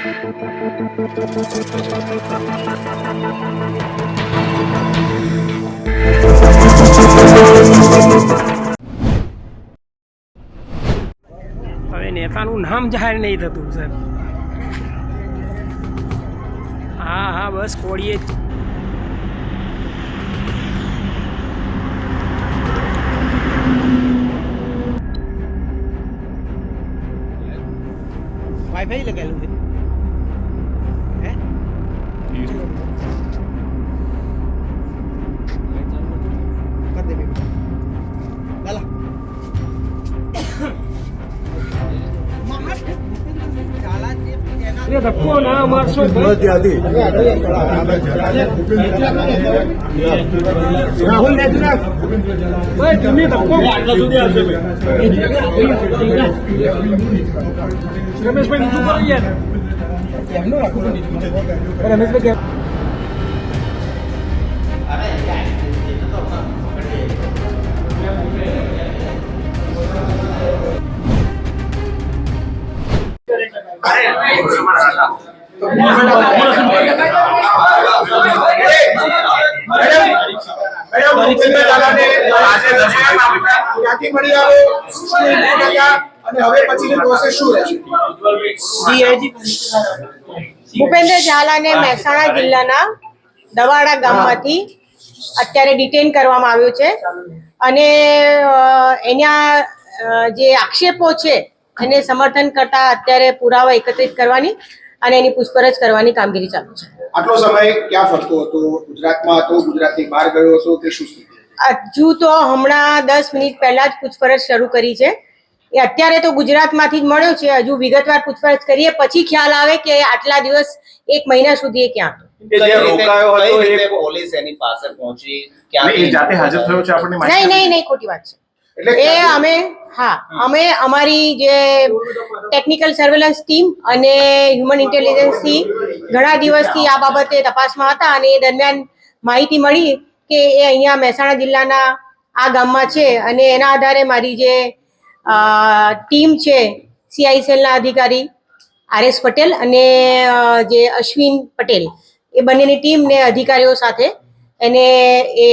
હવે નેતાનું નામ જાહેર નહીં થતું સર. હા હા બસ કોળીએ જ. વાઈફાઈ લગાવેલું છે હે કર દે બેબી લાલા એ ધક્કો ના મારશો રાહુલ ને તમે ધક્કો આટલા સુધી આવશે રમેશભાઈ નીચું કરો યાર એમનું રાખું રમેશભાઈ ભૂપેન્દ્ર ઝાલાને મહેસાણા જિલ્લાના દવાડા ગામમાંથી અત્યારે ડિટેન કરવામાં આવ્યો છે અને એના જે આક્ષેપો છે એને સમર્થન કરતા અત્યારે પુરાવા એકત્રિત કરવાની અને એની પૂછપરછ કરવાની કામગીરી ચાલુ છે. આટલો સમય ક્યાં ફરતો હતો? ગુજરાતમાં હતો, ગુજરાતની બહાર ગયો હતો કે શું સ્થિતિ? હજુ તો હમણાં 10 મિનિટ પહેલા જ પૂછપરછ શરૂ કરી છે. એ અત્યારે તો ગુજરાતમાંથી જ મળ્યો છે. હજુ વિગતવાર પૂછપરછ કરીએ પછી ખ્યાલ આવે કે આટલા દિવસ 1 મહિના સુધી એ ક્યાં હતો. પોલીસ એની પાસે પહોંચી ક્યાં જાતે હાજર થયો છે આપણને નહીં ખોટી વાત છે. એ અમે અમારી જે ટેકનિકલ સર્વેલન્સ ટીમ અને હ્યુમન ઇન્ટેલિજન્સથી ઘણા દિવસથી આ બાબતે તપાસમાં હતા અને એ દરમિયાન માહિતી મળી કે એ અહીંયા મહેસાણા જિલ્લાના આ ગામમાં છે અને એના આધારે મારી જે ટીમ છે CICLના અધિકારી RS પટેલ અને જે અશ્વિન પટેલ એ બંનેની ટીમને અધિકારીઓ સાથે એને એ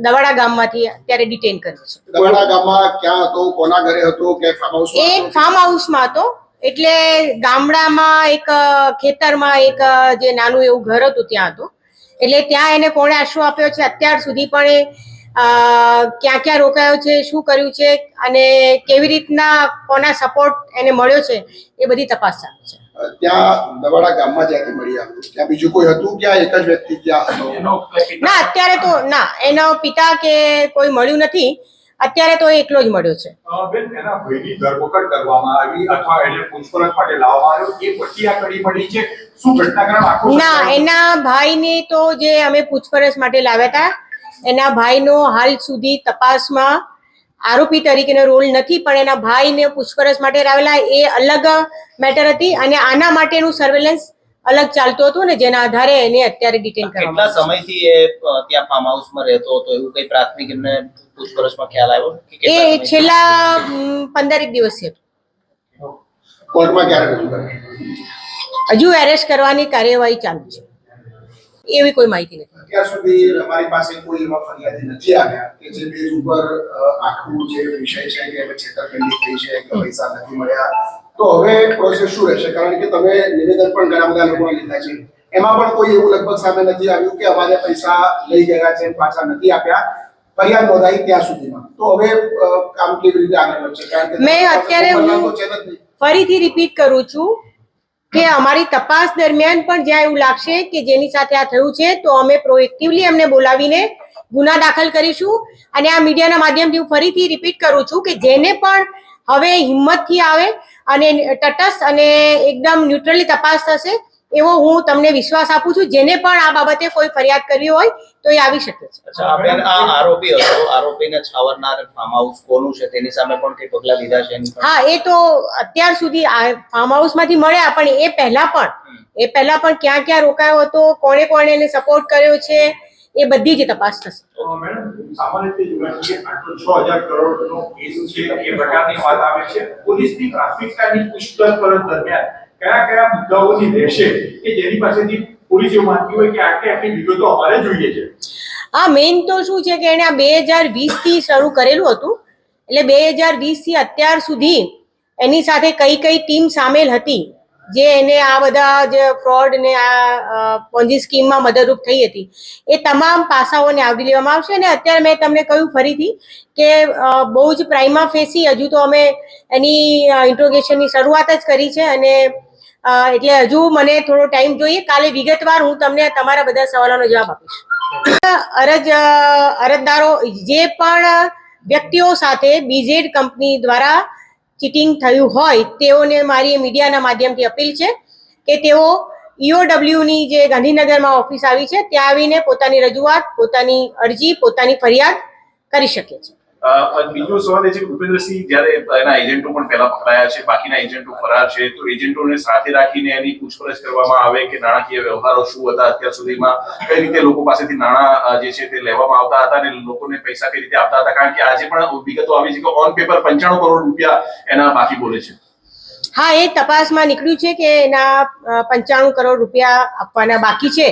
દવાડા ગામમાંથી અત્યારે ડિટેન કર્યો છે. દવાડા ગામમાં ક્યાં હતો? કોના ઘરે હતો કે ફાર્મ હાઉસમાં? એક ફાર્મ હાઉસમાં હતો. એટલે ગામડામાં એક ખેતરમાં એક જે નાનું એવું ઘર હતું ત્યાં હતો. એટલે ત્યાં એને કોણે આશરો આપ્યો છે અત્યાર સુધી પણ એ ક્યાં ક્યાં રોકાયો છે, શું કર્યું છે અને કેવી રીતના કોના સપોર્ટ એને મળ્યો છે એ બધી તપાસ ચાલુ છે. ત્યાં દવાડા ગામમાં જ્યાંથી મળી આવ્યું ત્યાં બીજું કોઈ હતું કે એક જ વ્યક્તિ ત્યાં હતો? ના, અત્યારે તો ના, એનો પિતા કે કોઈ મળ્યું નથી. અત્યારે તો એકલો જ મળ્યો છે. બેન, એના ભાઈની ધરપકડ કરવામાં આવી અથવા એને પૂછપરછ માટે લાવવામાં આવ્યો એ પછી આ કડી મળી છે? શું ઘટનાક્રમ આખો? ના, એના ભાઈને તો જે અમે પૂછપરછ માટે લાવ્યા હતા એના ભાઈનો હાલ સુધી તપાસમાં આરોપી તરીકેનો રોલ નથી, પણ એના ભાઈને પૂછપરછ માટે લાવેલા એ અલગ મેટર હતી અને આના માટેનું સર્વેલન્સ અલગ ચાલતું હતું ને જેના આધારે એને અત્યારે ડિટેન કરવામાં કેટલા સમયથી એ ત્યાં ફાર્મ હાઉસમાં રહેતો હતો એવું કઈ પ્રાથમિક એમને પૂછપરછમાં ખ્યાલ આવ્યો? એ છેલ્લા 15 દિવસ છે. કોર્ટમાં ક્યારે રજૂ કરે? હજુ એરેસ્ટ કરવાની કાર્યવાહી ચાલુ છે. એવી કોઈ માહિતી નથી. અત્યાર સુધી અમારી પાસે કોઈ એવા ફરિયાદી નથી આવ્યા કે જે બેઝ ઉપર આખું જે વિષય છે કે છેતરપિંડી થઈ છે કે પૈસા નથી મળ્યા. તો હવે પ્રોસેસ શું રહેશે? કારણ કે તમે નિવેદન પણ ઘણા બધા લોકોએ લીધા છે, એમાં પણ કોઈ એવું લગભગ સામે નથી આવ્યું કે અમારે પૈસા લઈ ગયા છે પાછા નથી આપ્યા. ફરિયાદ નોંધાઈ ત્યાં સુધીમાં તો હવે કામ કેવી રીતે આગળ વધશે? કારણ કે મેં અત્યારે ફરીથી રિપીટ કરું છું કે અમારી તપાસ દરમિયાન પણ જ્યાં એવું લાગશે કે જેની સાથે આ થયું છે તો અમે પ્રોએક્ટિવલી એમને બોલાવીને ગુના દાખલ કરીશું. અને આ મીડિયાના માધ્યમથી હું ફરીથી રિપીટ કરું છું કે જેને પણ હવે હિંમતથી આવે અને તટસ્થ અને એકદમ ન્યુટ્રલી તપાસ થશે એવો હું તમને વિશ્વાસ આપું છું. જેને પણ આ બાબતે કોઈ ફરિયાદ કરવી હોય તો એ આવી શકે છે. અચ્છા, બેન, આ આરોપી હતો, આરોપીને છાવરનાર ફાર્મ હાઉસ કોનું છે તેની સામે પણ કઈ પગલા લીધા છે? હા, એ તો અત્યાર સુધી ફાર્મ હાઉસમાંથી મળ્યા, પણ એ પહેલા પણ ક્યાં ક્યાં રોકાયો હતો, કોણે કોણે એને સપોર્ટ કર્યો છે એ બધી જ તપાસ થશે. મેડમ, સામાન્ય રીતે 6,000 કરોડનો કેસ છે એ પ્રકારની વાત આવે છે. પોલીસની પ્રાથમિકતાની પૂછપરછ દરમિયાન કયા કયા મુદ્દાઓની રહેશે કે જેની પાસેથી પોલીસ એવું માનતી હોય કે આટલી વિગતો અમારે જોઈએ છે? આ મેઇન તો શું છે કે એણે આ 2020 થી શરૂ કરેલું હતું, એટલે 2020 થી અત્યાર સુધી એની સાથે કઈ કઈ ટીમ સામેલ હતી જે એને આ બધા જે ફ્રોડ ને આ પોન્જી સ્કીમમાં મદદરૂપ થઈ હતી, એ તમામ પાસાઓને આવરી લેવામાં આવશે. અને અત્યારે મેં તમને કહ્યું ફરીથી કે બહુ જ પ્રાઇમા ફેસી હજુ તો અમે એની ઇન્ટ્રોગેશનની શરૂઆત જ કરી છે, અને એટલે હજુ મને થોડો ટાઈમ જોઈએ. કાલે વિગતવાર હું તમને તમારા બધા સવાલોનો જવાબ આપીશ. અરજદારો જે પણ વ્યક્તિઓ સાથે બીઝેડ કંપની દ્વારા ચીટિંગ થયું હોય તેઓને મારી મીડિયાના માધ્યમથી અપીલ છે કે તેઓ EOW ની જે ગાંધીનગરમાં ઓફિસ આવી છે ત્યાં આવીને પોતાની રજૂઆત, પોતાની અરજી, પોતાની ફરિયાદ કરી શકે છે. બીજો સવાલ એ છે કે ભૂપેન્દ્રસિંહ જ્યારે એના એજન્ટો પણ પહેલા પકડાયા છે, બાકીના એજન્ટો ફરાર છે, તો એજન્ટોને સાથે રાખીને એની પૂછપરછ કરવામાં આવે કે નાણાકીય વ્યવહારો શું હતા અત્યાર સુધીમાં, કઈ રીતે લોકો પાસેથી નાણાં જે છે તે લેવામાં આવતા હતા અને લોકોને પૈસા કઈ રીતે આપતા હતા, કારણ કે આજે પણ વિગતો આવી છે કે ઓન પેપર 95 કરોડ રૂપિયા એના બાકી બોલે છે. હા, એ તપાસમાં નીકળ્યું છે કે એના 95 કરોડ રૂપિયા આપવાના બાકી છે,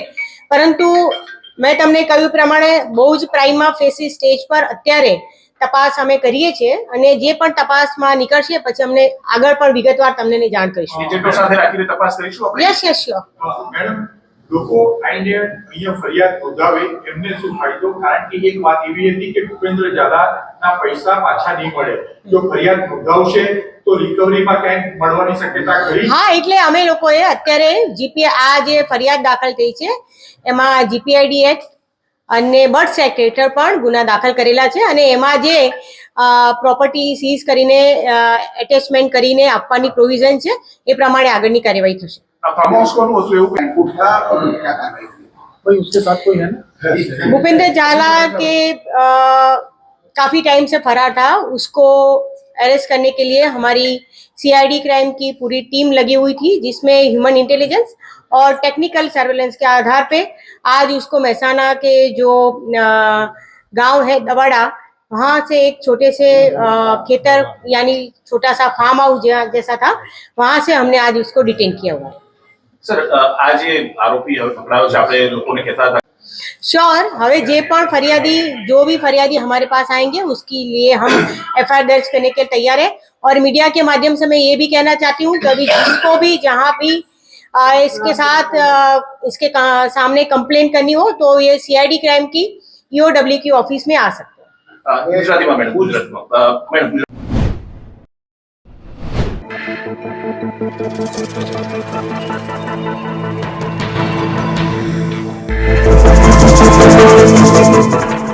પરંતુ મેં તમને કહ્યું પ્રમાણે બહુ જ પ્રાઇમા ફેસી સ્ટેજ પર અત્યારે તપાસ અમે કરીએ છીએ, અને જે પણ તપાસમાં નીકળશે પછી અમને આગળ પણ વિગતવાર તમને જાણ કરીશું. એજન્ટો સાથે રાખીને તપાસ કરીશું આપણે. Yes yes sure. મેડમ, લોકો આઈને અહીંયા ફરિયાદ નોંધાવે એમને શું ફાયદો? કારણ કે એક વાત એવી હતી કે ભૂપેન્દ્ર ઝાલાના પૈસા પાછા નહીં મળે, જો ફરિયાદ નોંધાવશે તો રિકવરીમાં ક્યાંક મળવાની શક્યતા ખરી? હા, એટલે અમે લોકોએ અત્યારે આ જે ફરિયાદ દાખલ થઈ છે એમાં GPID એક્ટ અને બર્થ એક્ટ હેઠળ પણ ગુના દાખલ કરેલા છે, અને એમાં જે પ્રોપર્ટી સીઝ કરીને એટેચમેન્ટ કરીને આપવાની પ્રોવિઝન છે એ પ્રમાણે આગળની કાર્યવાહી થશે. ફાર્મ હાઉસ કોનું હતું એવું કંઈ? उठा और क्या कार्रवाई हुई? कोई उसके साथ कोई है ना? भूपेंद्र झाला के काफी टाइम से फरार था, उसको अरेस्ट करने के लिए हमारी CID क्राइम की पूरी टीम लगी हुई थी, जिसमें ह्यूमन इंटेलिजेंस और टेक्निकल सर्वेलेंस के आधार पे आज उसको महसाना के जो गांव है दवाड़ा, वहाँ से एक छोटे से खेतर यानी छोटा सा फार्म हाउस जैसा था, वहाँ से हमने आज उसको डिटेन किया हुआ है. સર, આ જે આરોપી હવે પકડાયો છે, આપણે લોકોને કહેતા હતા श्योर, हवे जे पण फरियादी जो भी फरियादी हमारे पास आएंगे उसके लिए हम FIR दर्ज करने के तैयार है. और मीडिया के माध्यम से मैं ये भी कहना चाहती हूँ कि अभी जिसको भी जहाँ भी इसके साथ इसके सामने कंप्लेंट करनी हो तो ये CID क्राइम की EOW की ऑफिस में आ सकते हैं. ગુજરાતીમાં મેડમ, ગુજરાતમાં મેડમ.